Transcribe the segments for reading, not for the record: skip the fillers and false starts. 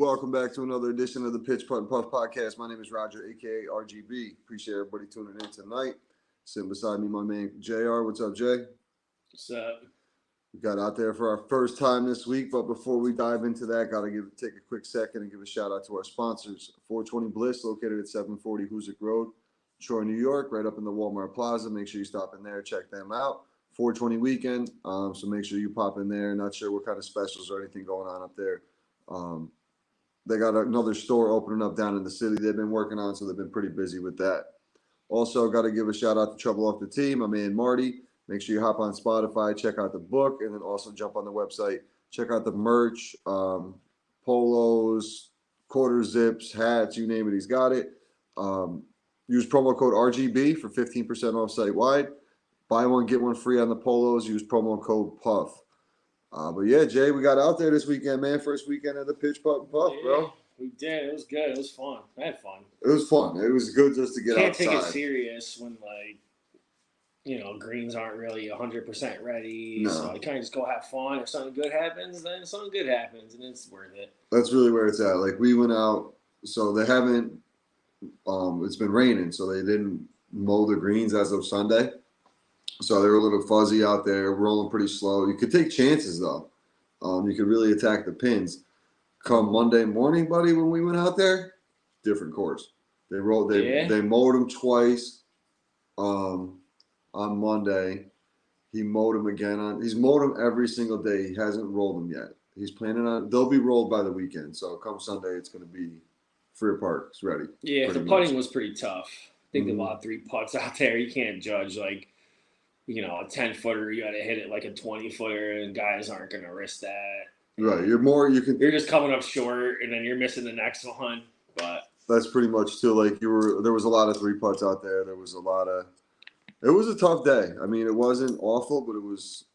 welcome back to another edition of the Pitch Putt and Puff podcast. My name is Roger, aka RGB. Appreciate everybody tuning in tonight. Sitting beside me, my man JR. What's up, Jay? What's up? We got out there for our first time this week, but before we dive into that, gotta take a quick second and give a shout out to our sponsors. Fooore20 Bliss, located at 740 Hoosick Road, Troy, New York, right up in the Walmart Plaza. Make sure you stop in there, check them out. 420 weekend, so make sure you pop in there. Not sure what kind of specials or anything going on up there. They got another store opening up down in the city they've been working on, so they've been pretty busy with that. Also, got to give a shout out to Trouble Off the Tee, my man Marty. Make sure you hop on Spotify, check out the book, and then also jump on the website, check out the merch, polos, quarter zips, hats, you name it, he's got it. Use promo code RGB for 15% off site-wide. Buy one, get one free on the polos. Use promo code PUFF. But yeah, Jay, we got out there this weekend, man. First weekend of the Pitch Putt and Puff, bro. We did. It was good. It was fun. I had fun. It was fun. It was good just to get outside. Can't take it serious when, greens aren't really 100% ready. No. So you kind of just go have fun. If something good happens, then something good happens, and it's worth it. That's really where it's at. Like, we went out, so they haven't it's been raining, so they didn't mow the greens as of Sunday. So they were a little fuzzy out there, rolling pretty slow. You could take chances, though. You could really attack the pins. Come Monday morning, buddy, when we went out there, different course. They mowed them twice on Monday. He mowed them again. He's mowed them every single day. He hasn't rolled them yet. He's planning on – they'll be rolled by the weekend. So come Sunday, it's going to be Fooore Park's ready. Yeah, the putting was pretty tough. I think a lot of 3 putts out there. You can't judge, a 10-footer, you got to hit it like a 20-footer, and guys aren't going to risk that. Right. You're just coming up short, and then you're missing the next one. But that's pretty much too. There was a lot of 3 putts out there. It was a tough day. I mean, it wasn't awful, but it was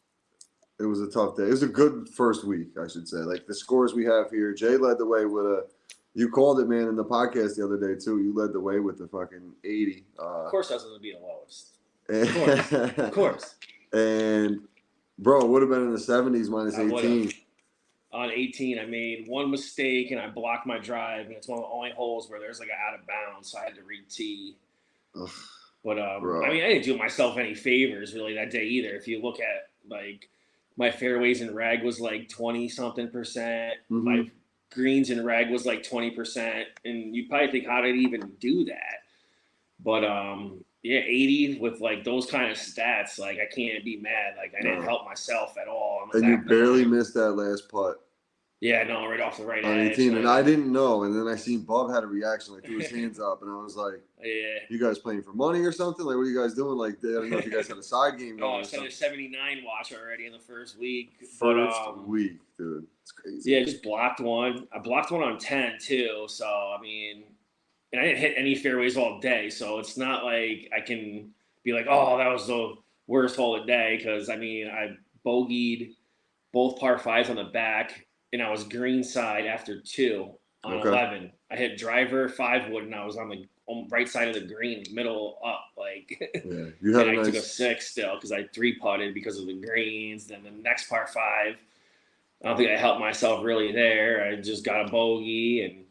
a tough day. It was a good first week, I should say. Like the scores we have here, Jay led the way with you called it, man, in the podcast the other day too. You led the way with the fucking 80. Of course, I was going to be the lowest. Of course. And, bro, it would have been in the 70s minus 18. On 18, I made one mistake, and I blocked my drive, and it's one of the only holes where there's, out of bounds, so I had to re-tee. But, I didn't do myself any favors, really, that day either. If you look at, my fairways and rag was, 20-something%. Mm-hmm. My greens and rag was, 20%. And you probably think, how did I even do that? But, yeah, 80 with, those kind of stats, I can't be mad. I didn't help myself at all. And you barely missed that last putt. Yeah, no, right off the right on edge. 18, and I didn't know. And then I seen Bob had a reaction, threw his hands up, and I was like, yeah. You guys playing for money or something? What are you guys doing? I don't know if you guys had a side game going. Oh, I said a 79 watch already in the first week. First week, dude. It's crazy. Yeah, just blocked one. I blocked one on 10, too. So, and I didn't hit any fairways all day, so it's not like I can be like, oh, that was the worst hole of the day, because, I bogeyed both par 5s on the back, and I was greenside after 2 on 11. I hit driver 5-wood, and I was on the right side of the green, middle up, Yeah, you had and I took a 6 still, because I 3-putted because of the greens. Then the next par 5, I don't think I helped myself really there. I just got a bogey, and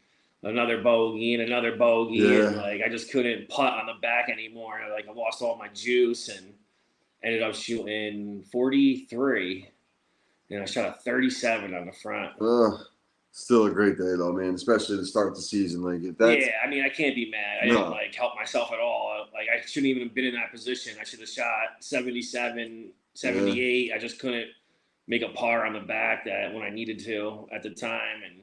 another bogey and another bogey. Yeah. And I just couldn't putt on the back anymore. I lost all my juice and ended up shooting 43. And I shot a 37 on the front. Still a great day though, man, especially to start the season. Yeah, I can't be mad. I didn't help myself at all. I shouldn't even have been in that position. I should have shot 77, 78. Yeah. I just couldn't make a par on the back that when I needed to at the time. And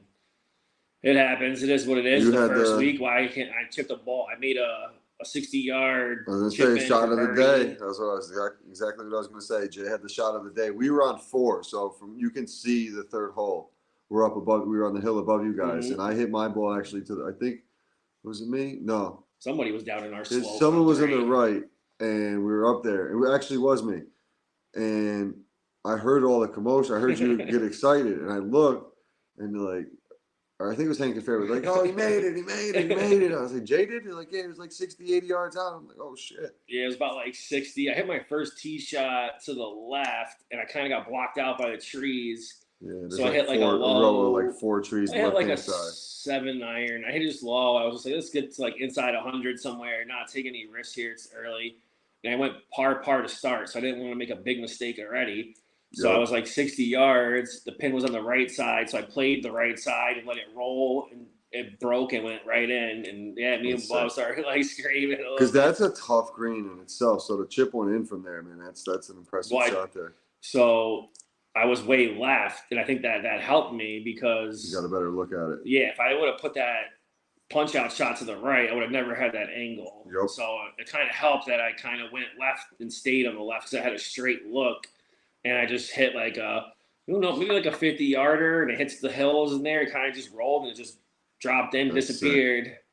it happens. It is what it is. The first week, I chipped the ball. I made a 60-yard. I was going to say shot of the day. That's exactly what I was going to say. Jay had the shot of the day. We were on 4, so you can see the third hole. We were on the hill above you guys, and I hit my ball actually I think, was it me? No. Somebody was down in our slope. Someone was in the right, and we were up there. It actually was me, and I heard all the commotion. I heard you get excited, and I looked, and or I think it was Hank and Fair was oh, he made it. I was like, Jay did it? Yeah, it was 60, 80 yards out. I'm like, oh, shit. Yeah, it was about 60. I hit my first tee shot to the left, and I kind of got blocked out by the trees. Yeah, there's So I hit like a row of low. like 4 trees I hit like a left-hand side. 7 iron. I hit just low. I was just like, let's get to like inside 100 somewhere, not take any risks here. It's early. And I went par to start, so I didn't want to make a big mistake already. So I was like 60 yards. The pin was on the right side, so I played the right side and let it roll, and it broke and went right in. And yeah, me and Bob started like screaming. Because that's a tough green in itself. So to chip one in from there, man, that's an impressive shot there. So I was way left, and I think that helped me because you got a better look at it. Yeah, if I would have put that punch out shot to the right, I would have never had that angle. Yep. So it kind of helped that I kind of went left and stayed on the left because I had a straight look, and I just hit like maybe like a 50-yarder, and it hits the hills in there. It kind of just rolled and it just dropped in, disappeared. Sick.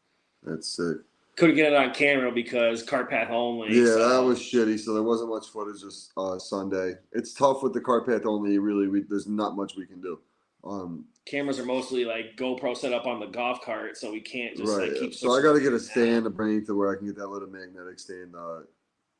That's sick. Couldn't get it on camera because cart path only. Yeah, that was shitty. So there wasn't much footage just Sunday. It's tough with the cart path only. Really, there's not much we can do. Cameras are mostly like GoPro set up on the golf cart, so we can't just like keep. So I got to get a stand to bring to where I can get that little magnetic stand,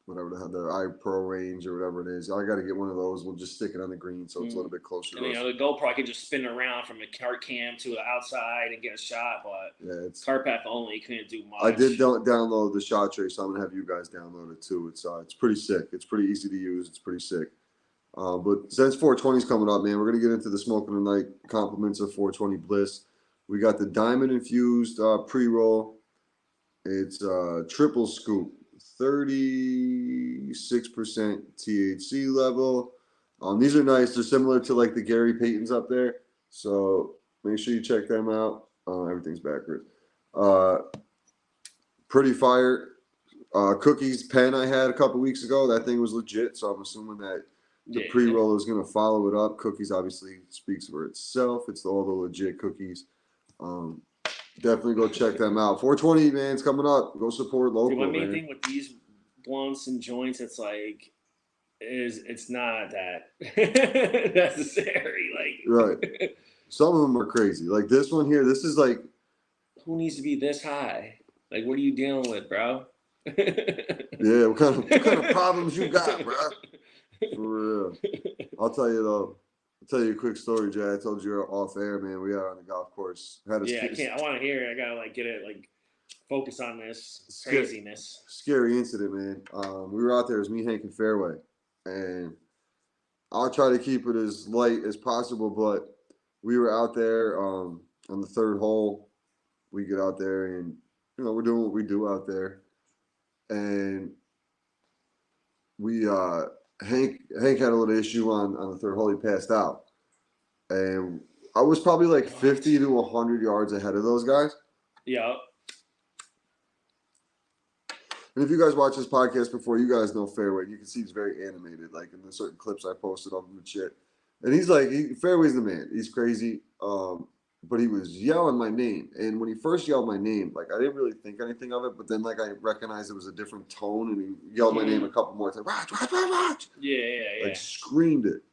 whatever the iPro range or whatever it is. I got to get one of those. We'll just stick it on the green so it's a little bit closer. And the GoPro I can just spin around from a cart cam to the outside and get a shot, but it's cart path only. You couldn't do much. I did download the shot tray, so I'm gonna have you guys download it too. It's pretty sick. It's pretty easy to use. It's pretty sick. But since 420 is coming up, man, we're going to get into the smoking tonight compliments of 420 Bliss. We got the diamond infused pre-roll. It's triple scoop, 36% THC level. These are nice. They're similar to like the Gary Paytons up there. So make sure you check them out. Everything's backwards. Pretty fire. Cookies pen I had a couple weeks ago. That thing was legit. So I'm assuming that the pre-roll is going to follow it up. Cookies obviously speaks for itself. It's all the legit cookies. Definitely go check them out. 420, man, it's coming up. Go support local. My main thing with these blunts and joints, it's like, it's not that necessary. Like, right. Some of them are crazy. Like this one here. This is like, who needs to be this high? Like, what are you dealing with, bro? Yeah, what kind of problems you got, bro? For real. I'll tell you though. I'll tell you a quick story, Jay. I told you off air, man. We are on the golf course. I want to hear it. I gotta like get it, like focus on this craziness. Scary incident, man. We were out there. It was me, Hank, and Fairway, and I'll try to keep it as light as possible. But we were out there on the third hole. We get out there, and we're doing what we do out there, and we Hank had a little issue on the third hole. He passed out, and I was probably like 50 to 100 yards ahead of those guys. Yeah. And if you guys watch this podcast before, you guys know Fairway. You can see he's very animated, like in the certain clips I posted of him and shit. And he's like, Fairway's the man. He's crazy. But he was yelling my name. And when he first yelled my name, like I didn't really think anything of it. But then like I recognized it was a different tone, and he yelled my name a couple more times. Watch. Yeah. Like screamed it.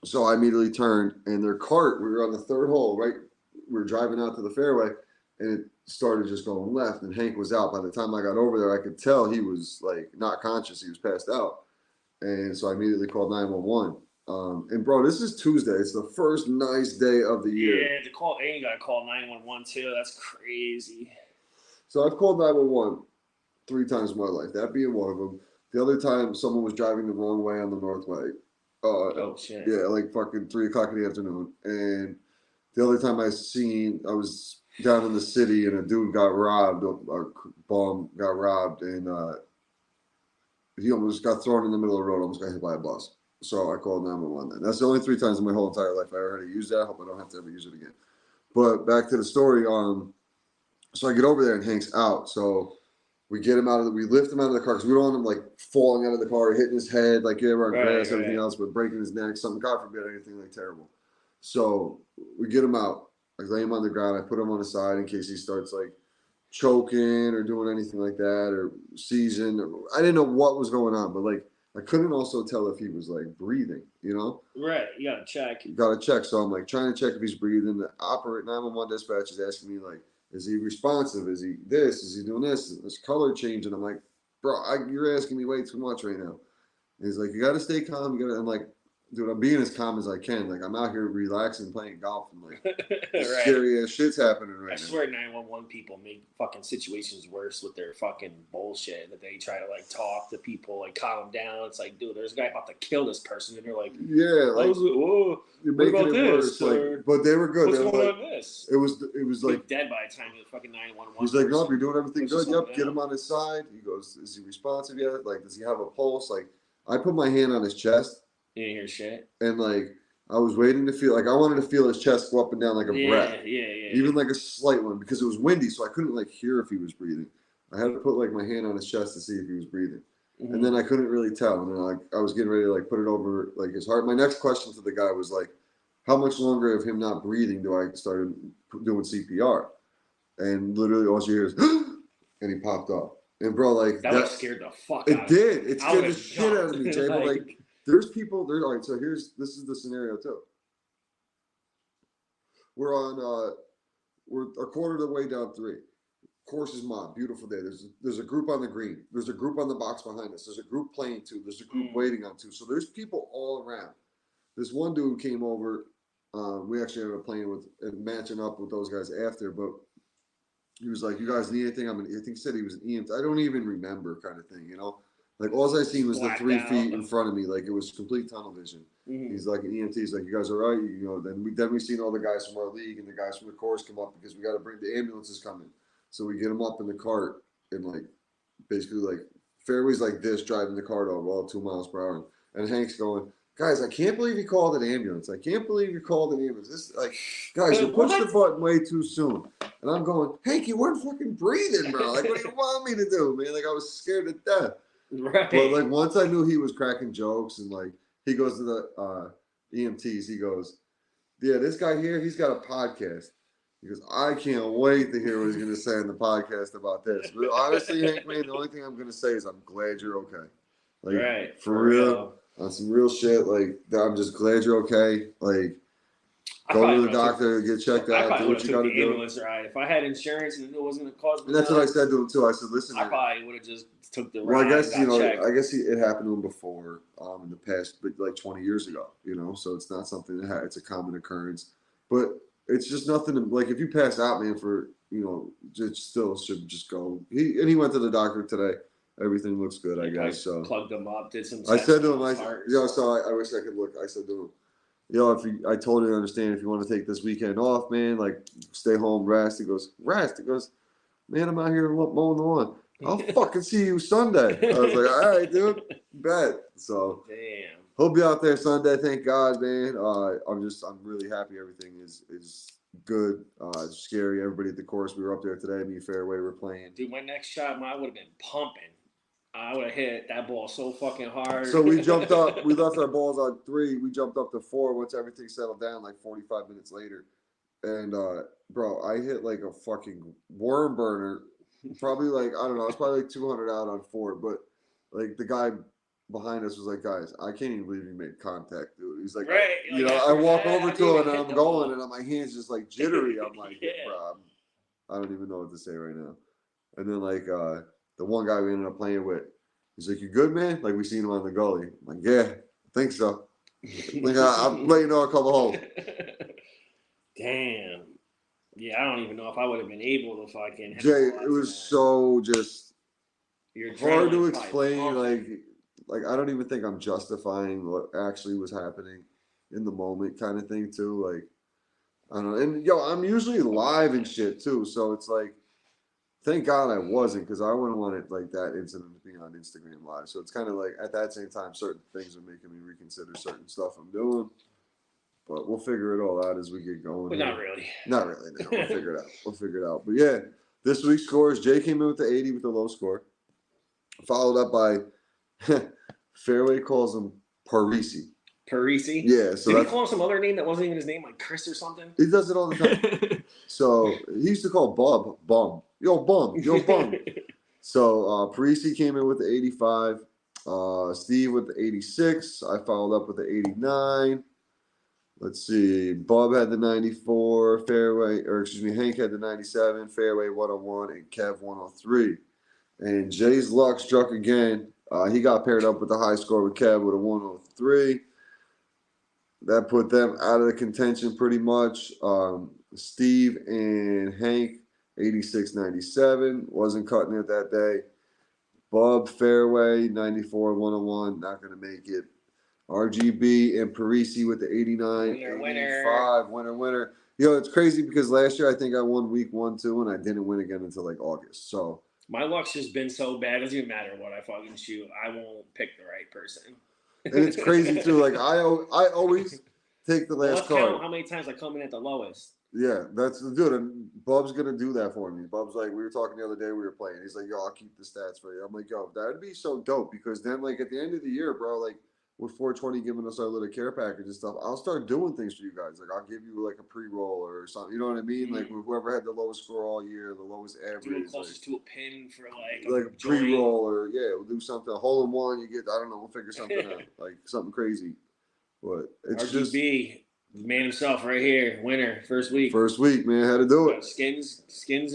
So I immediately turned, and their cart, we were on the third hole, right? We were driving out to the fairway, and it started just going left, and Hank was out. By the time I got over there, I could tell he was like not conscious. He was passed out. And so I immediately called 911. And bro, this is Tuesday. It's the first nice day of the year. Yeah, you gotta call 911 too. That's crazy. So I've called 911 3 times in my life. That being one of them. The other time, someone was driving the wrong way on the Northway. Oh shit. Yeah, like fucking 3 o'clock in the afternoon. And the other time I was down in the city, and a dude got robbed. A bum got robbed, and he almost got thrown in the middle of the road. Almost got hit by a bus. So I called 911 then. That's the only 3 times in my whole entire life I ever had to use that. I hope I don't have to ever use it again. But back to the story. So I get over there, and Hank's out. So we get him we lift him out of the car, because we don't want him like falling out of the car, hitting his head, like on grass, everything else, but breaking his neck, something, God forbid, anything like terrible. So we get him out. I lay him on the ground. I put him on the side in case he starts like choking or doing anything like that, or seizing. I didn't know what was going on, but like I couldn't also tell if he was like breathing, Right, you gotta check. So I'm like trying to check if he's breathing. The 911 dispatch is asking me like, is he responsive? Is he this? Is he doing this? Is this color changing? I'm like, bro, you're asking me way too much right now. And he's like, you got to stay calm. I'm like, dude, I'm being as calm as I can. Like, I'm out here relaxing, playing golf, and like, right. scary ass shit's happening right now. I swear 911 people make fucking situations worse with their fucking bullshit that they try to like talk to people, like calm them down. It's like, dude, there's a guy about to kill this person, and they're like, yeah, like, whoa, you're what making about it this? worse. Like, but they were good. What's they were going like, on this? It was like dead by the time the fucking 911. He's like, nope, you're doing everything good. Yep, get down. him on his side. He goes, is he responsive yet? Like, does he have a pulse? Like, I put my hand on his chest. You didn't hear shit. And like, I was waiting to feel, like, I wanted to feel his chest go up and down like a breath. Yeah. Even like a slight one, because it was windy, so I couldn't like hear if he was breathing. I had to put like my hand on his chest to see if he was breathing. Mm-hmm. And then I couldn't really tell. And then like, I was getting ready to like put it over like his heart. My next question to the guy was like, how much longer of him not breathing do I start doing CPR? And literally all you hear is, and he popped off. And bro, like that scared the fuck out of me. It did. It scared the shit out of me, Jay. But like, there's people there. All right, so this is the scenario too. We're a quarter of the way down 3. Course is mob, beautiful day. There's a group on the green. There's a group on the box behind us. There's a group playing 2. There's a group waiting on 2. So there's people all around. This one dude came over. We actually ended up playing with and matching up with those guys after, but he was like, "You guys need anything?" I think he said he was an EMT. I don't even remember, kind of thing, you know. Like all I seen was the 3 feet in front of me, like it was complete tunnel vision. Mm-hmm. He's like an EMT. He's like, "You guys all right?" You know. Then we seen all the guys from our league and the guys from the course come up because we got to bring the ambulances coming. So we get them up in the cart and like basically like fairways like this, driving the cart over all 2 miles per hour. And Hank's going, "Guys, I can't believe you called an ambulance. I can't believe you called an ambulance. This like, guys, you pushed the button way too soon." And I'm going, "Hank, you weren't fucking breathing, bro. Like, what do you want me to do, man? Like, I was scared to death." Right. But like once I knew he was cracking jokes and like he goes to the EMTs, he goes, "Yeah, this guy here, he's got a podcast." He goes, "I can't wait to hear what he's going to say on the podcast about this." But honestly, Hank, man, the only thing I'm going to say is I'm glad you're okay. Like, right. For real. On some real shit, like, I'm just glad you're okay. Like, go to the doctor, get checked out, do what you got to do. Ambulance ride. If I had insurance and it wasn't going to cause me. And that's what I said to him, too. I said, "Listen, I probably would have just took the ride." Well, I guess, checked. I guess it happened to him before in the past, but like 20 years ago, you know, so it's not something that it's a common occurrence. But it's just nothing to, like, if you pass out, man, for, you know, it still should just go. He went to the doctor today. Everything looks good, I guess. So plugged him up, did some. I said to him, so I wish I could look. I said to him, I totally understand if you want to take this weekend off, man, like stay home, rest. He goes, "Rest?" He goes, "Man, I'm out here mowing the lawn. I'll fucking see you Sunday." I was like, "All right, dude, bet." So damn. He'll be out there Sunday, thank God, man. I'm really happy everything is good. It's scary. Everybody at the course, we were up there today, me, Fairway, we're playing. Dude, my next shot, I would have been pumping. I would have hit that ball so fucking hard. So we jumped up. We left our balls on 3. We jumped up to 4 once everything settled down, like 45 minutes later. And, bro, I hit like a fucking worm burner. Probably like, I don't know, it's probably like 200 out on 4. But, like, the guy behind us was like, "Guys, I can't even believe you made contact, dude." He's like, right. You know, I walk over to him and I'm going and my hands just like jittery. I'm like, yeah. "Bro, I don't even know what to say right now." And then like the one guy we ended up playing with, he's like, "You good, man?" Like we seen him on the gully. I'm like, "Yeah, I think so." Like I'm letting you know a couple holes. Damn. Yeah, I don't even know if I would have been able to fucking. Jay, it was so just hard to explain. Like I don't even think I'm justifying what actually was happening in the moment, kind of thing too. Like I don't know. And I'm usually live and shit too, so it's like, thank God I wasn't, because I wouldn't want it like that incident to be on Instagram Live. So it's kind of like at that same time, certain things are making me reconsider certain stuff I'm doing. But we'll figure it all out as we get going. But not really. Not really. No. We'll figure it out. We'll figure it out. But yeah, this week's scores: Jay came in with the 80 with the low score, followed up by Fairway calls him Parisi. Parisi? Yeah. So did he call him some other name that wasn't even his name, like Chris or something? He does it all the time. So he used to call Bob Bum. Yo, Bum. Yo, Bum. So Parisi came in with the 85. Steve with the 86. I followed up with the 89. Let's see. Bob had the 94. Hank had the 97. Fairway 101 and Kev 103. And Jay's luck struck again. He got paired up with the high score with Kev with a 103. that put them out of the contention pretty much. Steve and Hank, 86-97, wasn't cutting it that day. Bub Fairway, 94-101, not going to make it. RGB and Parisi with the 89, winner. 85, winner. It's crazy because last year I think I won week 1, 2, and I didn't win again until like August. So my luck's just been so bad. It doesn't even matter what I fucking shoot. I won't pick the right person. And it's crazy too. Like I always take the last card. Count how many times I come in at the lowest. Yeah, that's the dude. And Bub's gonna do that for me. Bub's like, we were talking the other day, we were playing. He's like, yo, I'll keep the stats for you. I'm like, yo, that'd be so dope because then, like, at the end of the year, bro, like, with Fooore20 giving us our little care package and stuff, I'll start doing things for you guys. Like, I'll give you like a pre-roll or something. You know what I mean? Mm-hmm. Like, whoever had the lowest score all year, the lowest average. Do it closest to a pin for like a pre-roll or we'll do something. A hole in one, you get. I don't know. We'll figure something out, like something crazy. But it's RGB. just. The man himself right here, winner, first week. First week, man, had to do it. Skins.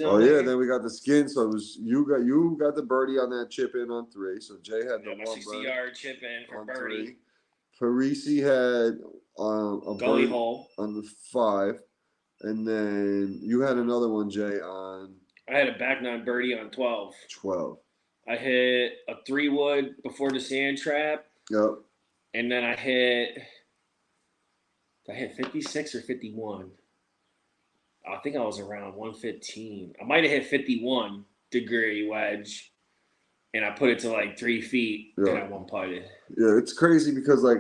Oh yeah, then we got the skins. So it was you got the birdie on that chip in on 3. So Jay had the 60-yard chip in for birdie. 3. Parisi had a gully hole on the 5, and then you had another one, Jay, on. I had a back 9 birdie on 12. 12. I hit a 3-wood before the sand trap. Yep. And then I hit 56 or 51. I think I was around 115. I might have hit 51 degree wedge, and I put it to like 3 feet, and I one putted. Yeah, it's crazy because like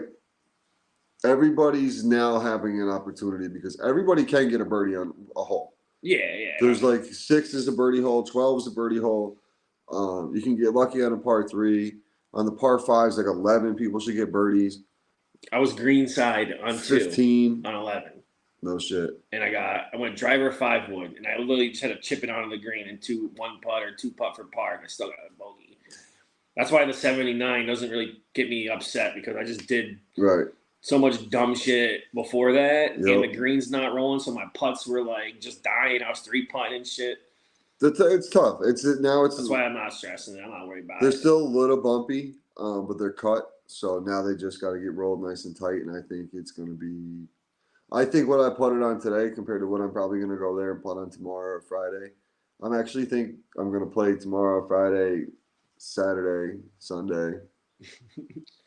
everybody's now having an opportunity because everybody can get a birdie on a hole. Yeah. There's like 6 is a birdie hole, 12 is a birdie hole. You can get lucky on a par 3. On the par 5s, like 11 people should get birdies. I was greenside on 15 on 11. No shit. And I went driver 5 wood, and I literally just had to chip it onto the green and 1 putt or 2 putt for par, and I still got a bogey. That's why the 79 doesn't really get me upset because I just did so much dumb shit before that, and the green's not rolling, so my putts were like just dying. I was 3-putting and shit. It's tough. That's why I'm not stressing it. I'm not worried about it. They're still a little bumpy, but they're cut. So now they just got to get rolled nice and tight, and I think it's going to be. I think what I putted on today compared to what I'm probably going to go there and putt on tomorrow or Friday. I'm actually think I'm going to play tomorrow, Friday, Saturday, Sunday.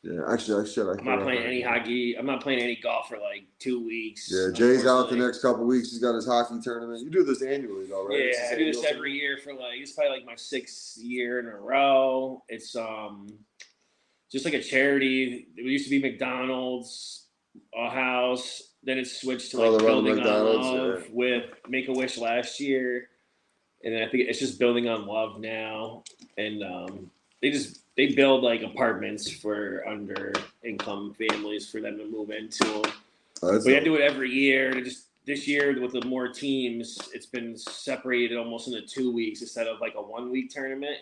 Yeah, actually, I'm not playing any hockey. I'm not playing any golf for like 2 weeks. Yeah, Jay's out the next couple of weeks. He's got his hockey tournament. You do this annually, though, right? Yeah, I do this every year for like it's probably like my 6th year in a row. It's just like a charity. It used to be McDonald's, a house. Then it switched to like Building on Love with Make-A-Wish last year. And then I think it's just Building on Love now. And they build like apartments for under income families for them to move into. But I do it every year. This year with the more teams, it's been separated almost into 2 weeks instead of like a 1-week tournament.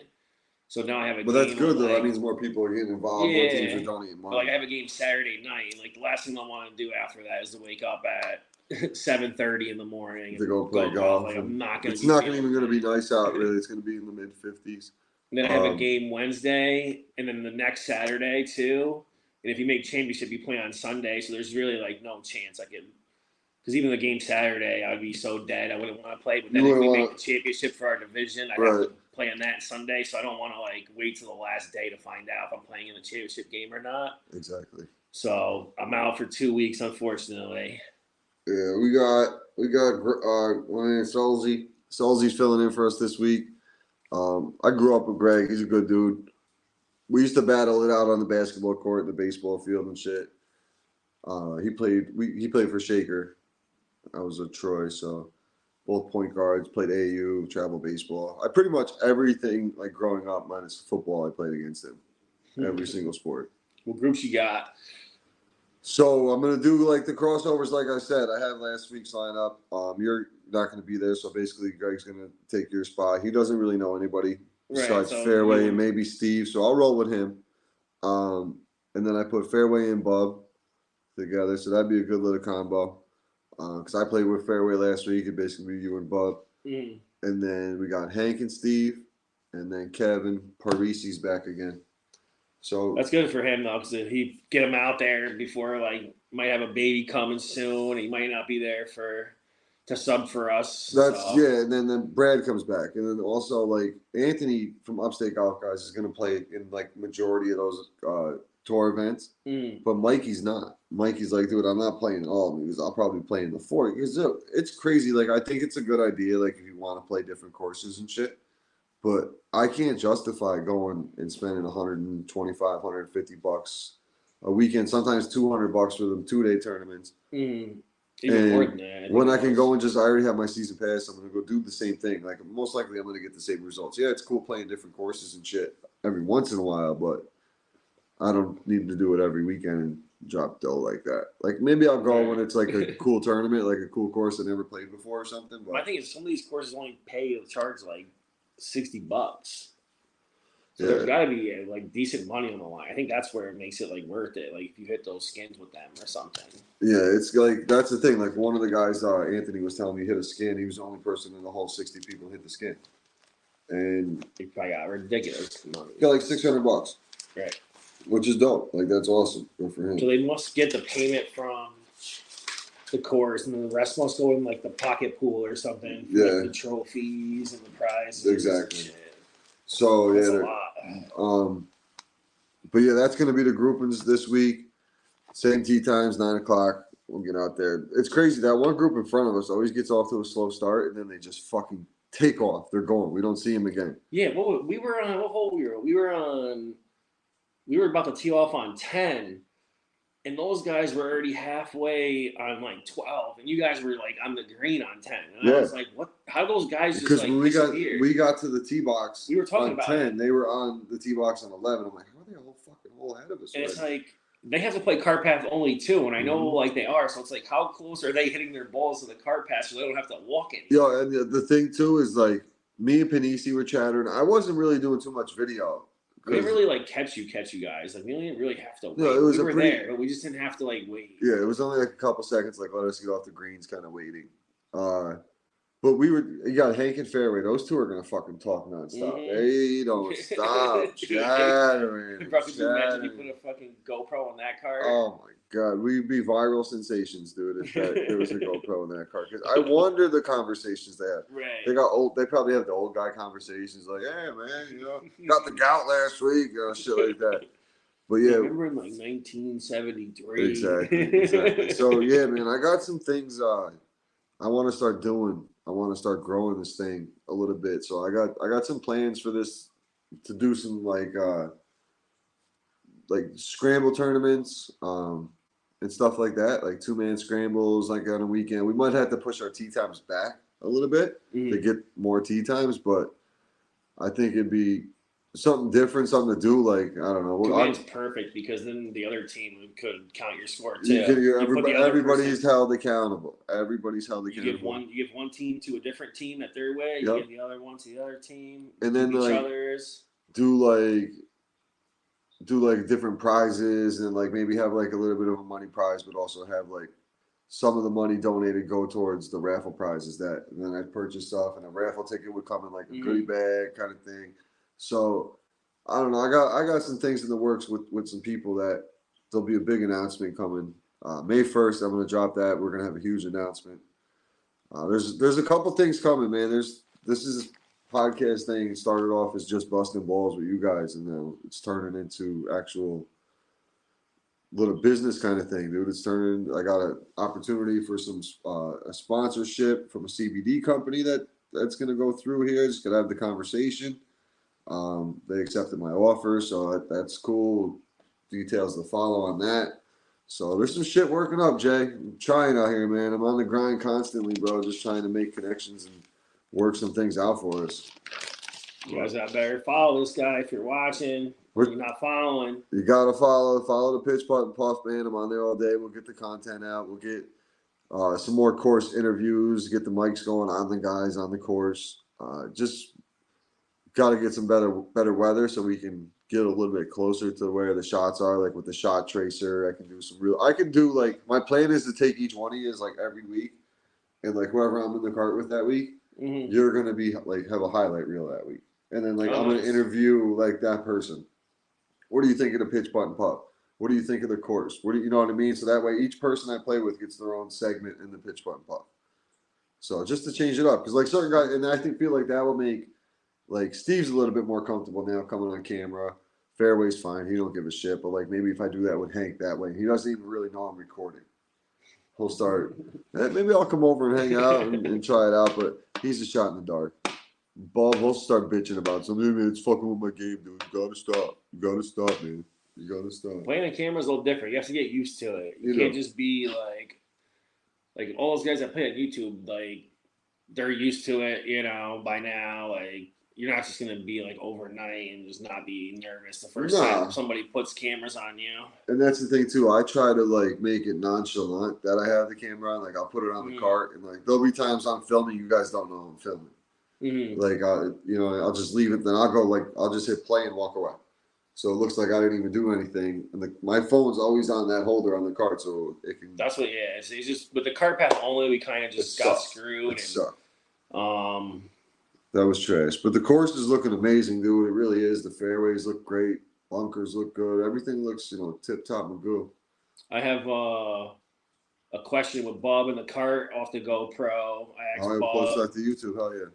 So now I have a game. But that's good, though. That means more people are getting involved. Yeah. More teams are donating money. Like I have a game Saturday night. And like the last thing I want to do after that is to wake up at 7:30 in the morning to go play golf. Like I'm not going to. It's not even going to be nice out. Really, it's going to be in the mid-50s. And then I have a game Wednesday, and then the next Saturday too. And if you make championship, you play on Sunday. So there's really like no chance I can. Because even the game Saturday, I would be so dead. I wouldn't want to play. But then if we make the championship for our division, I'd have to play on that Sunday. So I don't want to like wait till the last day to find out if I'm playing in the championship game or not. Exactly. So I'm out for 2 weeks, unfortunately. Yeah, we got Solzy. Solzy's filling in for us this week. I grew up with Greg. He's a good dude. We used to battle it out on the basketball court, the baseball field, and shit. He played for Shaker. I was at Troy, so both point guards, played AAU, travel baseball. I pretty much everything like growing up minus football I played against him. Every single sport. What groups you got? So I'm gonna do like the crossovers, like I said. I have last week's lineup. You're not gonna be there, so basically Greg's gonna take your spot. He doesn't really know anybody besides Fairway and maybe Steve, so I'll roll with him. And then I put Fairway and Bub together, so that'd be a good little combo. Because I played with Fairway last week, it basically be you and Bub. And then we got Hank and Steve, and then Kevin Parisi's back again. So that's good for him though, because he get him out there before like might have a baby coming soon. He might not be there to sub for us. Yeah, and then Brad comes back, and then also like Anthony from Upstate Golf Guys is going to play in like majority of those tour events, but Mikey's not. Mikey's like, dude, I'm not playing all of them because I'll probably play in the 40. Because it's crazy. Like I think it's a good idea, like if you want to play different courses and shit. But I can't justify going and spending 125, 150 bucks a weekend, sometimes 200 bucks for them 2-day tournaments. Even more than that. When I can go and I already have my season pass, I'm going to go do the same thing. Like, most likely I'm going to get the same results. Yeah, it's cool playing different courses and shit every once in a while, but I don't need to do it every weekend and drop dough like that. Like, maybe I'll go when it's like a cool tournament, like a cool course I never played before or something. But I think some of these courses only charge like $60. So there's got to be like decent money on the line. I think that's where it makes it like worth it. Like if you hit those skins with them or something. Yeah, it's like that's the thing. Like one of the guys, Anthony was telling me hit a skin. He was the only person in the whole 60 people hit the skin, and he probably got ridiculous money. Got like $600, right? Which is dope. Like that's awesome. Good for him. So they must get the payment from the course, and then the rest must go in like the pocket pool or something. For, like, the trophies and the prizes. Exactly. So that's a lot. But yeah, that's going to be the groupings this week. Same tee times, 9:00. We'll get out there. It's crazy that one group in front of us always gets off to a slow start, and then they just fucking take off. They're going. We don't see them again. Yeah, we were on what hole we were on. We were about to tee off on 10. And those guys were already halfway on like 12, and you guys were like on the green on 10. And I was like, "What? How those guys just like disappeared?" We got to the tee box. We were talking on about 10. it. They were on the tee box on 11. I'm like, how are they all fucking all ahead of us? And it's like they have to play cart path only too, and I know like they are. So it's like, how close are they hitting their balls to the cart path so they don't have to walk it? Yeah, and the thing too is like me and Panisi were chattering. I wasn't really doing too much video. We didn't really like catch you guys. Like we didn't really have to wait. No, it was we were there, but we just didn't have to like wait. Yeah, it was only like a couple seconds. Like let us get off the greens, kind of waiting. But you got Hank and Fairway. Those two are gonna fucking talk nonstop. They don't stop chattering. Bro, could you imagine you put a fucking GoPro on that card? Oh my god, we'd be viral sensations, dude. If there was a GoPro in that card, because I wonder the conversations they have. Right. They got old. They probably have the old guy conversations, like, "Hey man, got the gout last week," shit like that. But yeah, I remember in like 1973. Exactly. So yeah, man, I got some things I want to start doing. I want to start growing this thing a little bit. So I got some plans for this to do some like scramble tournaments and stuff like that, like 2-man scrambles like on a weekend. We might have to push our tee times back a little bit to get more tee times, but I think it'd be something different, something to do. Like I don't know. 2-man's perfect because then the other team could count your score too. Everybody's held accountable. Everybody's held accountable. You give one team to a different team at their way. You give the other one to the other team. And then each other's. Do like different prizes and like maybe have like a little bit of a money prize, but also have like some of the money donated go towards the raffle prizes and then I'd purchase stuff and a raffle ticket would come in like a goodie bag kind of thing. So I don't know. I got some things in the works with some people that there'll be a big announcement coming. May 1st, I'm going to drop that. We're going to have a huge announcement. There's a couple things coming, man. This is podcast thing started off as just busting balls with you guys, and now it's turning into actual little business kind of thing, dude. It's turning. I got an opportunity for some a sponsorship from a CBD company that's going to go through here. Just gonna have the conversation. They accepted my offer, so that's cool. Details to follow on that. So there's some shit working up, Jay. I'm trying out here, man. I'm on the grind constantly, bro. Just trying to make connections and work some things out for us. You guys out there, follow this guy if you're watching. You're not following. You gotta follow the Pitch Putt and Puff, man. I'm on there all day. We'll get the content out. We'll get some more course interviews. Get the mics going on the guys on the course. Just gotta get some better weather so we can get a little bit closer to where the shots are. Like with the shot tracer, I can do like my plan is to take each one of you like every week, and like whoever I'm in the cart with that week. Mm-hmm. You're gonna be like have a highlight reel that week, and then like I'm gonna interview like that person. What do you think of the Pitch Putt and Puff? What do you think of the course? What do you know what I mean? So that way, each person I play with gets their own segment in the pitch putt and puff. So just to change it up, because like certain guys, and I feel like that will make like Steve's a little bit more comfortable now coming on camera. Fairway's fine; he don't give a shit. But like maybe if I do that with Hank that way, he doesn't even really know I'm recording. He'll start. Maybe I'll come over and hang out and try it out. But he's a shot in the dark. Bob will start bitching about something. Man, it's fucking with my game, dude. You gotta stop. You gotta stop, man. You gotta stop. Playing on camera is a little different. You have to get used to it. You can't just be like all those guys that play on YouTube, like they're used to it, you know, by now. Like you're not just gonna be like overnight and just not be nervous the first time somebody puts cameras on you. And that's the thing too. I try to like make it nonchalant that I have the camera on. Like I'll put it on the cart, and like there'll be times I'm filming, you guys don't know I'm filming. Like I'll just leave it. Then I'll just hit play and walk away. So it looks like I didn't even do anything. And my phone's always on that holder on the cart, so it can. That's what, yeah. It's just with the cart path only, we kind of just got screwed. It sucked. That was trash. But the course is looking amazing, dude. It really is. The fairways look great. Bunkers look good. Everything looks, tip top and good. I have a question with Bob in the cart off the GoPro. I asked Bob. Post that to YouTube. Hell yeah.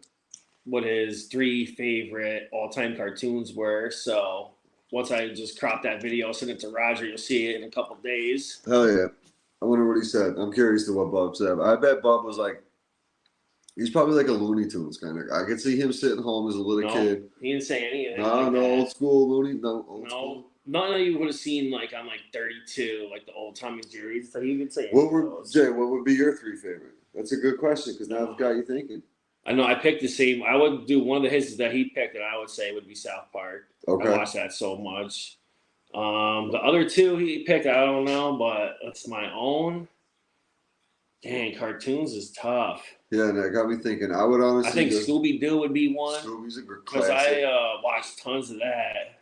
What his 3 favorite all-time cartoons were. So once I just crop that video, send it to Roger, you'll see it in a couple days. Hell yeah. I wonder what he said. I'm curious to what Bob said. I bet Bob was like, he's probably like a Looney Tunes kind of guy. I could see him sitting home as a little kid. He didn't say anything. No, old school Looney. No, old school. None of you would have seen like I'm like 32, like the old Tommy Jerry's. So he would say. What would be your 3 favorite? That's a good question because now I've got you thinking. I know I picked the same. I would do one of the hits that he picked, and I would say would be South Park. Okay. I watched that so much. The other 2 he picked, I don't know, but it's my own. Dang, cartoons is tough. Yeah, and that got me thinking. I would honestly. I think Scooby Doo would be one. Scooby's a good classic. Because I watched tons of that.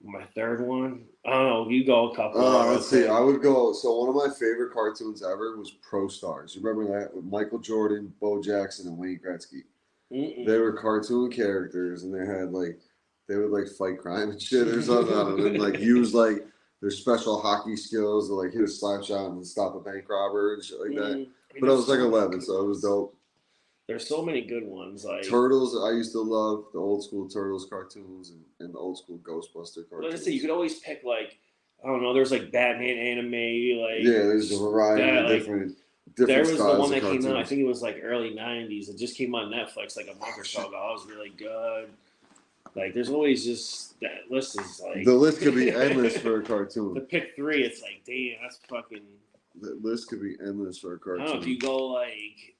My 3rd one, I don't know. You go a couple. Let's see. I would go. So one of my favorite cartoons ever was Pro Stars. You remember that with Michael Jordan, Bo Jackson, and Wayne Gretzky? They were cartoon characters, and they would fight crime and shit or something. I don't know, and like use like their special hockey skills to like hit a slap shot and stop a bank robber and shit like that. But I was like 11, so it was dope. There's so many good ones. Like Turtles, I used to love the old school Turtles cartoons and the old school Ghostbuster cartoons. Let's say you could always pick like I don't know. There's like Batman anime, like there's a variety of different. There was the one that came out. I think it was like early '90s. It just came on Netflix like a month or so ago. It was really good. Like there's always just that list is like the list could be endless for a cartoon. To pick 3, it's like damn, that's fucking. The list could be endless for a cartoon. I don't know if you go like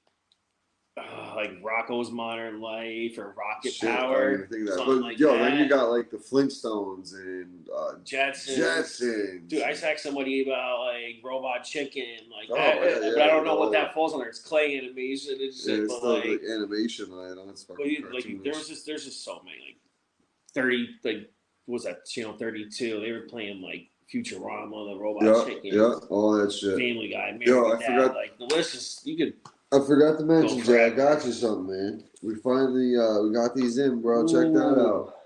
Rocko's Modern Life or Rocket Power. Then you got like the Flintstones and Jetsons. Dude, I talked somebody about like Robot Chicken, like that. Yeah, but I don't know what that falls under. It's clay animation. It's still like animation. It's fucking there's just so many like 30 like what was that channel 32? They were playing like Futurama, the Robot Chicken, all that shit. Family Guy, I forgot. Like the list is you could. I forgot to mention, Jay. I got you something, man. We finally we got these in, bro. Check that out.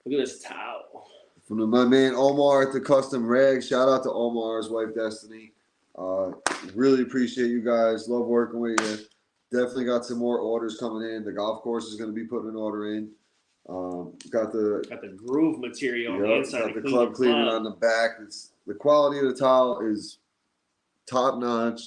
Look at this towel. From my man Omar at the Custom Rag. Shout out to Omar's wife Destiny. Really appreciate you guys. Love working with you. Definitely got some more orders coming in. The golf course is going to be putting an order in. Got the groove material on the inside. Got the club cleaner on the back. The quality of the towel is top notch.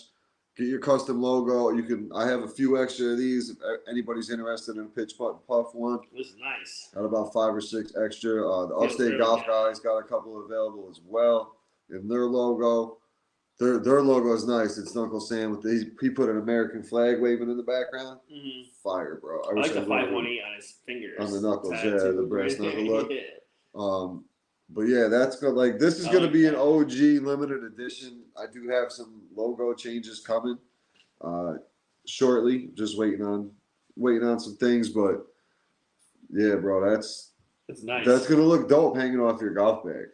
Get your custom logo. I have a few extra of these if anybody's interested in a pitch putt and puff one. This is nice. Got about 5 or 6 extra. The Upstate Golf guys got a couple available as well. And their logo, their logo is nice. It's Uncle Sam he put an American flag waving in the background. Fire, bro. I like the 518 on his fingers. On the knuckles, the brass knuckle look. But yeah, that's good. Like this is going to be an OG limited edition. I do have some logo changes coming shortly. Just waiting on some things. But yeah, bro, that's nice. That's going to look dope hanging off your golf bag.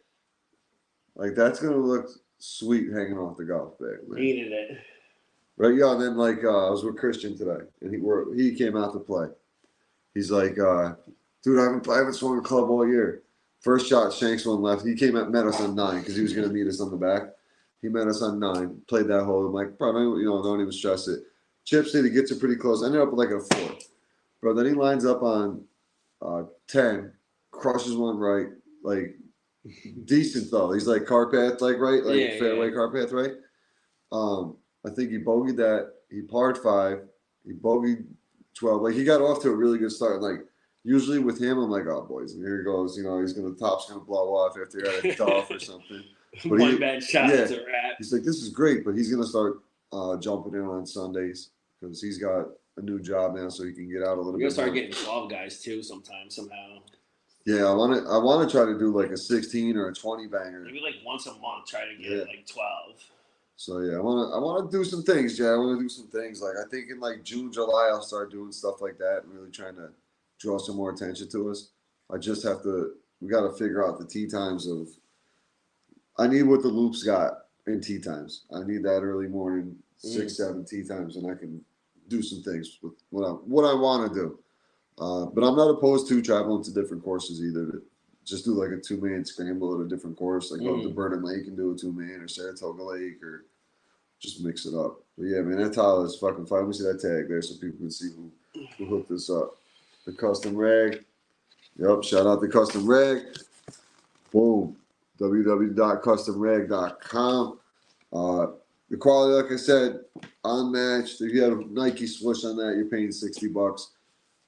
Like that's going to look sweet hanging off the golf bag, man. Needed it. Right, yeah. And then like I was with Christian today, and he came out to play. He's like, dude, I haven't swung a club all year. First shot, Shanks one left. He met us on 9 because he was going to meet us on the back. He met us on 9, played that hole. I'm like, probably, don't even stress it. Chips it, he gets it pretty close. Ended up with like a 4. Bro, then he lines up on 10, crushes one right, like decent though. He's like car path, like right, like fairway car path, right. I think he bogeyed that. He parred 5. He bogeyed 12. Like he got off to a really good start. Like usually with him, I'm like, oh boys, and here he goes. Top's gonna blow off after he had a duff or something. But one bad shot, it's a wrap. He's like, this is great, but he's gonna start jumping in on Sundays because he's got a new job now, so he can get out a little bit. You're gonna start getting 12 guys too somehow. Yeah, I want to try to do like a 16 or a 20 banger. Maybe like once a month, try to get like 12. So yeah, I want to do some things, Jay. I want to do some things. Like I think in like June, July, I'll start doing stuff like that and really trying to draw some more attention to us. We got to figure out the tee times of. I need what the Loops got in tee times. I need that early morning 6, 7 tee times, and I can do some things with what I want to do. But I'm not opposed to traveling to different courses either. Just do like a 2-man scramble at a different course, like go to Burden Lake and do a 2-man or Saratoga Lake, or just mix it up. But yeah, man, that tile is fucking fun. Let me see that tag there so people can see who hooked this up. The Custom Rag. Yep, shout out to Custom Rag. Boom. www.customrag.com. The quality, like I said, unmatched. If you have a Nike swoosh on that, you're paying $60.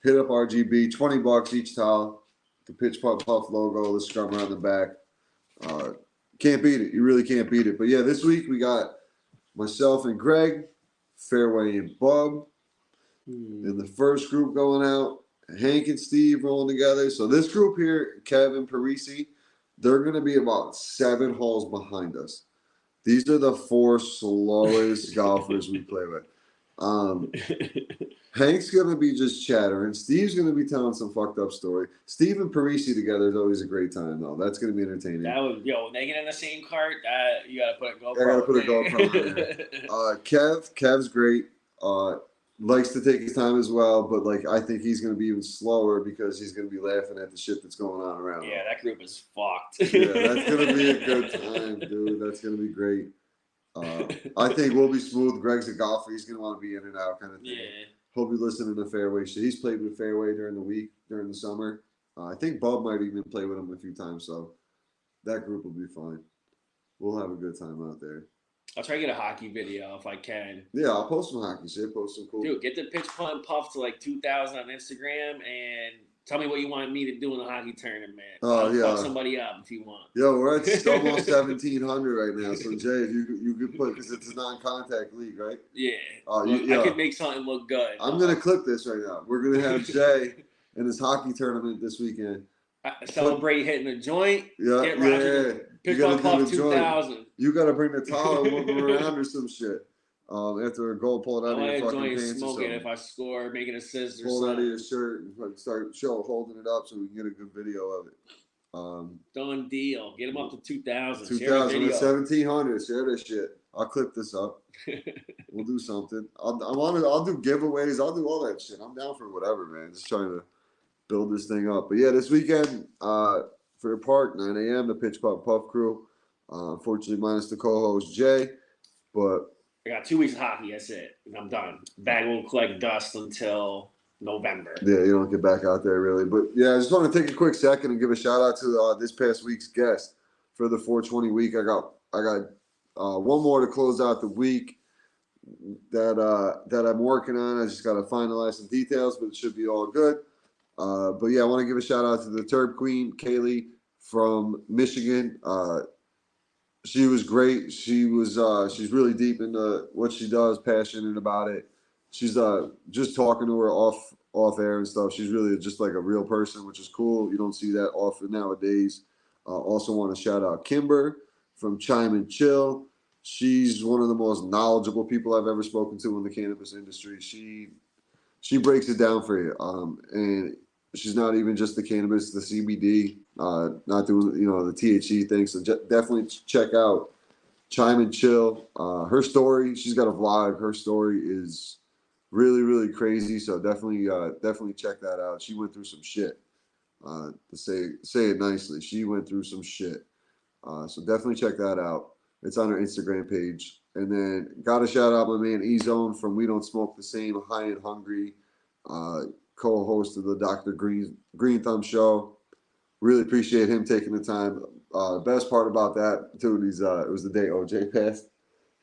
Hit up RGB, $20 each towel. The Pitch Putt Puff logo, the scrubber on the back. Can't beat it. You really can't beat it. But yeah, this week we got myself and Greg, Fairway and Bub, in the first group going out. Hank and Steve rolling together. So this group here, Kevin Parisi, they're going to be about 7 holes behind us. These are the 4 slowest golfers we play with. Hank's going to be just chattering. Steve's going to be telling some fucked up story. Steve and Parisi together is always a great time, though. That's going to be entertaining. When they get in the same cart, you got to put a GoPro. I got to put a GoPro in there. Kev's great. Likes to take his time as well, but like I think he's going to be even slower because he's going to be laughing at the shit that's going on around him. Yeah, that group is fucked. Yeah, that's going to be a good time, dude. That's going to be great. I think we'll be smooth. Greg's a golfer. He's going to want to be in and out kind of thing. Yeah. He'll be listening to Fairway shit. He's played with Fairway during the week, during the summer. I think Bub might even play with him a few times, so that group will be fine. We'll have a good time out there. I'll try to get a hockey video if I can. Yeah, I'll post some hockey shit. Post some cool. Dude, get the Pitch Putt Puff to like 2,000 on Instagram and tell me what you want me to do in the hockey tournament. I'll fuck somebody up if you want. Yo, we're at almost 1,700 right now. So Jay, if you could put, because it's a non-contact league, right? Yeah. I could make something look good. I'm gonna clip this right now. We're gonna have Jay in his hockey tournament this weekend. Celebrate hitting a joint. Get Roger Pitch Putt Puff 2,000. You gotta bring the towel and whip him around or some shit. After a goal, pull it out of your fucking pants. Smoking if I score, making assists or pull it out of your shirt and start holding it up so we can get a good video of it. Done deal. Get him up to 2,000. 2,000 at 1,700. Share this shit. I'll clip this up. We'll do something. I'll do giveaways. I'll do all that shit. I'm down for whatever, man. Just trying to build this thing up. But yeah, this weekend, Fair Park, 9 a.m. The Pitch Putt Puff crew. Unfortunately, minus the co-host Jay, but I got 2 weeks of hockey. That's it. And I'm done. Bag will collect dust until November. Yeah, you don't get back out there really. But yeah, I just want to take a quick second and give a shout out to this past week's guest for the Fooore20 week. I got one more to close out the week that I'm working on. I just got to finalize some details, but it should be all good. But yeah, I want to give a shout out to the Turb Queen, Kaylee from Michigan. She was great. She's really deep into what she does, passionate about it. She's just talking to her off air and stuff. She's really just like a real person, which is cool. You don't see that often nowadays. Also want to shout out Kimber from Chime and Chill. She's one of the most knowledgeable people I've ever spoken to in the cannabis industry. She breaks it down for you. And she's not even just the cannabis, the CBD, not doing, the THC thing. So definitely check out Chime and Chill. Her story, she's got a vlog. Her story is really, really crazy. So definitely check that out. She went through some shit. To say it nicely. She went through some shit. So definitely check that out. It's on her Instagram page. And then got to shout out my man E-Zone from We Don't Smoke the Same, High and Hungry, co-host of the Dr. Green Thumb Show. Really appreciate him taking the time. Best part about that, too, it was the day OJ passed.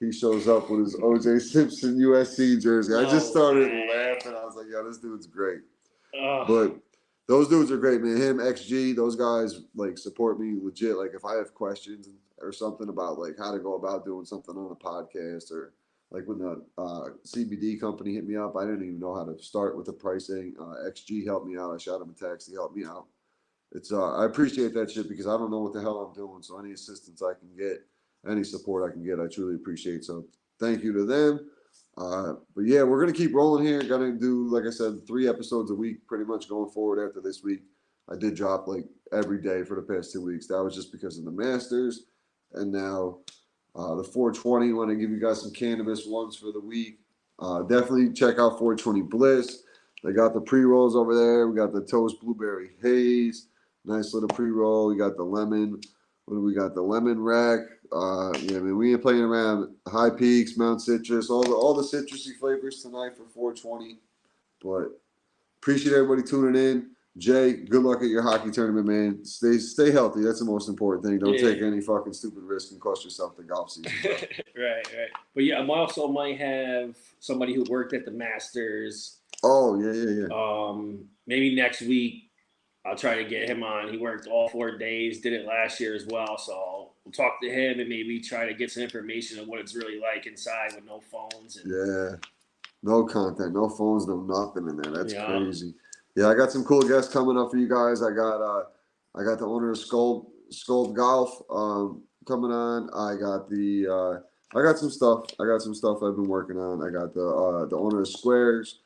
He shows up with his OJ Simpson USC jersey. I just started laughing. I was like, "Yo, this dude's great." But those dudes are great, man. Him, XG, those guys like support me legit. Like if I have questions or something about like how to go about doing something on a podcast, or like when the CBD company hit me up, I didn't even know how to start with the pricing. XG helped me out. I shot him a text. He helped me out. It's I appreciate that shit because I don't know what the hell I'm doing. So any assistance I can get, any support I can get, I truly appreciate. So thank you to them. But yeah, we're gonna keep rolling here. Gonna do, like I said, 3 episodes a week, pretty much going forward after this week. I did drop like every day for the past 2 weeks. That was just because of the Masters, and now the Fooore20. Want to give you guys some cannabis ones for the week. Definitely check out Fooore20 Bliss. They got the pre-rolls over there. We got the Toast Blueberry Haze. Nice little pre-roll. We got the lemon. What do we got? The lemon rack. Yeah, I mean, we ain't playing around. High Peaks, Mount Citrus, all the citrusy flavors tonight for Fooore20. But appreciate everybody tuning in. Jay, good luck at your hockey tournament, man. Stay healthy. That's the most important thing. Don't take any fucking stupid risk and cost yourself the golf season. Right. But yeah, I also might have somebody who worked at the Masters. Oh, yeah. Maybe next week I'll try to get him on. He worked all 4 days, did it last year as well. So we'll talk to him and maybe try to get some information on what it's really like inside with no phones. Yeah. No content, no phones, no nothing in there. That's crazy. Yeah, I got some cool guests coming up for you guys. I got the owner of Scold Golf coming on. I got some stuff. I've been working on. I got the owner of Squares.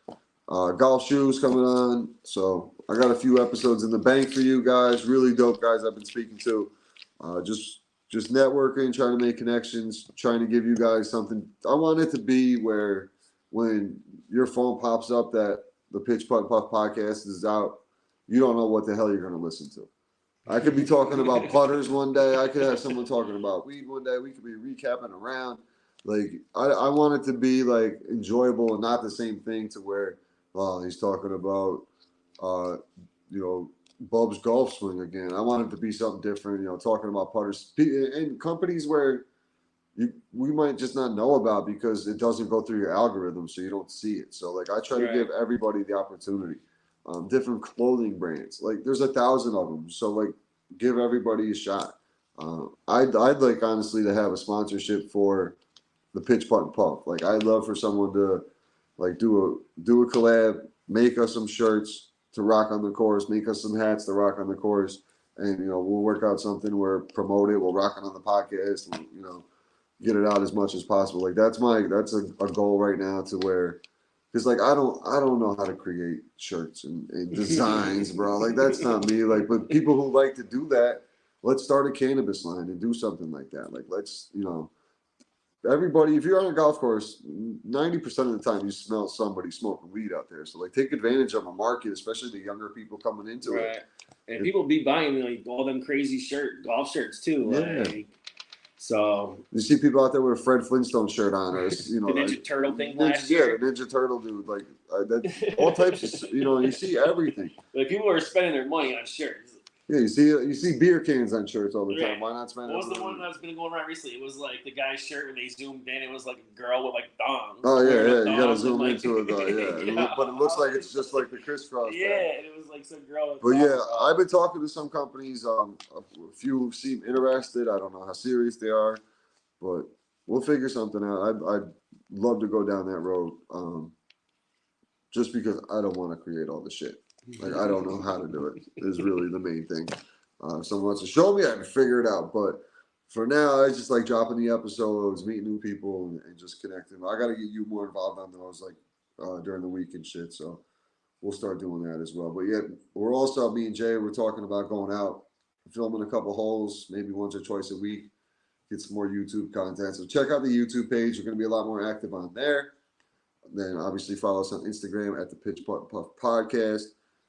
Golf shoes coming on. So I got a few episodes in the bank for you guys. Really dope guys I've been speaking to. Just networking, trying to make connections, trying to give you guys something. I want it to be where when your phone pops up that the Pitch Putt Puff podcast is out, you don't know what the hell you're going to listen to. I could be talking about putters one day. I could have someone talking about weed one day. We could be recapping around. Like I want it to be like enjoyable and not the same thing to where he's talking about Bub's golf swing again. I want it to be something different, talking about putters and companies where we might just not know about because it doesn't go through your algorithm, so you don't see it. So like I try to give everybody the opportunity. Different clothing brands, like there's 1,000 of them, so like give everybody a shot. I'd like honestly to have a sponsorship for the Pitch Putt and Puff. Like I'd love for someone to like do a collab, make us some shirts to rock on the course, make us some hats to rock on the course, and we'll work out something where promote it, we'll rock it on the podcast, get it out as much as possible. Like that's a goal right now to where, because like I don't know how to create shirts and designs, bro. Like that's not me. Like, but people who like to do that, let's start a cannabis line and do something like that. Like let's everybody, if you're on a golf course, 90% of the time you smell somebody smoking weed out there. So like take advantage of a market, especially the younger people coming into it. And people be buying like all them crazy golf shirts too. Yeah. Like, so you see people out there with a Fred Flintstone shirt on, or the Ninja Turtle thing last year. Yeah, the Ninja Turtle dude, like that, all types of you see everything. Like people are spending their money on shirts. Yeah, you see beer cans on shirts all the time. Why not spend? What was the one that's been going around recently? It was like the guy's shirt when they zoomed in. It was like a girl with like thongs. Oh yeah. You gotta zoom into it though. Yeah, but it looks like it's just like the crisscross. Yeah, and it was like some girl. But yeah, I've been talking to some companies. A few seem interested. I don't know how serious they are, but we'll figure something out. I'd love to go down that road. Just because I don't want to create all the shit. Like, I don't know how to do it is really the main thing. If someone wants to show me, I can figure it out. But for now, I just like dropping the episodes, meeting new people, and just connecting. I got to get you more involved on those, like during the week and shit. So we'll start doing that as well. But yeah, we're also, me and Jay, we're talking about going out, filming a couple holes, maybe once or twice a week, get some more YouTube content. So check out the YouTube page. We're going to be a lot more active on there. Then obviously follow us on Instagram at the Pitch Putt Puff Podcast.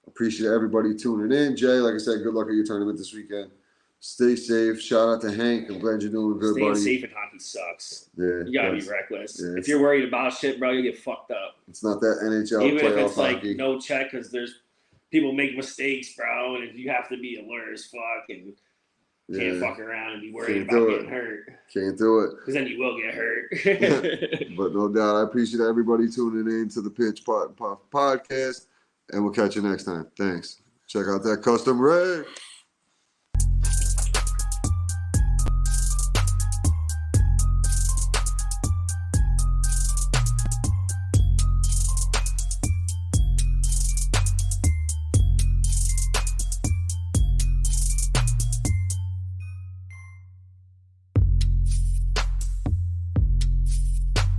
Appreciate everybody tuning in. Jay, like I said, good luck at your tournament this weekend. Stay safe. Shout out to Hank. I'm glad you're doing good, Staying buddy. safe in hockey sucks. Yeah, you gotta be reckless. Yeah, if you're worried about shit, bro, you get fucked up. It's not that NHL even playoff if it's hockey. like no check, because there's people make mistakes, bro, and you have to be alert as fuck and can't fuck around and be worried about getting hurt. Can't do it. Because then you will get hurt. But no doubt, I appreciate everybody tuning in to the Pitch Pot and Puff podcast, and we'll catch you next time. Thanks. Check out that custom rig.